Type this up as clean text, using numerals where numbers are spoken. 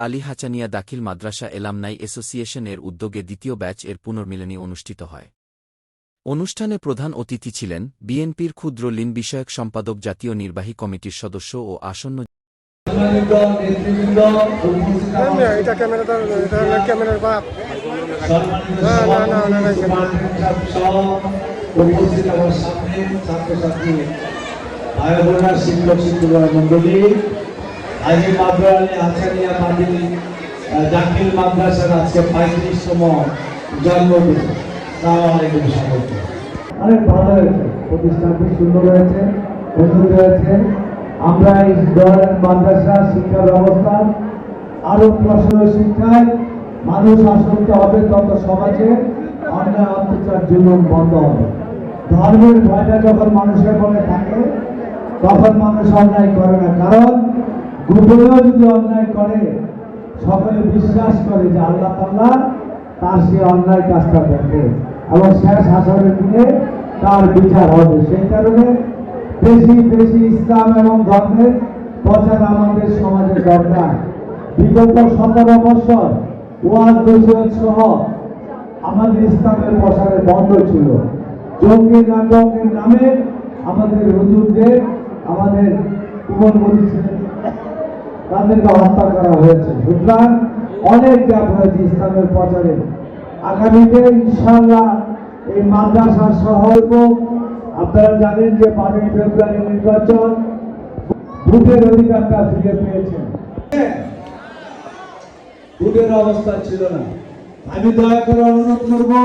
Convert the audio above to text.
আলী হাচানিয়া দাখিল মাদ্রাসা alumni association এর উদ্যোগে দ্বিতীয় ব্যাচ এর পুনর্মিলনী অনুষ্ঠিত হয়। অনুষ্ঠানে প্রধান অতিথি ছিলেন বিএনপির ক্ষুদ্র ঋণ বিষয়ক সম্পাদক, জাতীয় নির্বাহী কমিটির সদস্য ও আসন্ন দাখিল মাদ্রাসার আজকে 35তম জন্মদিন। অনেক ভালো হয়েছে, প্রতিষ্ঠানটি সুন্দর হয়েছে, উন্নত হয়েছে। আমরা এই মাদ্রাসা শিক্ষা ব্যবস্থা আরো প্রসারণ শিক্ষায় মানুষ আসক্ত হবে, তত সমাজে অন্যায় অত্যাচার জুলুম বন্ধ হবে। ধর্মের ভয়টা যখন মানুষের মনে থাকে তখন মানুষ অন্যায় করে না, কারণ গোপনেও যদি অন্যায় করে সকলে বিশ্বাস করে যে আল্লাহ তাআলা তার সে অন্যায় কাজটা দেখে এবং শেষ হাসরের দিনে তার বিচার হবে। সেই কারণে বেশি বেশি ইসলাম এবং ধর্মের প্রচার আমাদের সমাজে দরকার। বিগত 17 বছর ওয়াজ নসিহত সহ আমাদের ইসলামের প্রচারে বন্ধ ছিল। জঙ্গি নাটকের নামে আমাদের হুজুরদের, আমাদের কুমলমতি ছিলেন, তাদেরকে হত্যা করা হয়েছে। সুতরাং অনেক গ্যাপ হয়েছে ইসলামের প্রচারে। আগামীতে ইনশাআল্লাহ এই মাদ্রাসা সহ আপনারা জানেন যে 5ই ফেব্রুয়ারি নির্বাচন, ভোটের অধিকারটা ফিরে পেয়েছেন। ভোটের অবস্থা ছিল না। আমি দয়া করে অনুরোধ করবো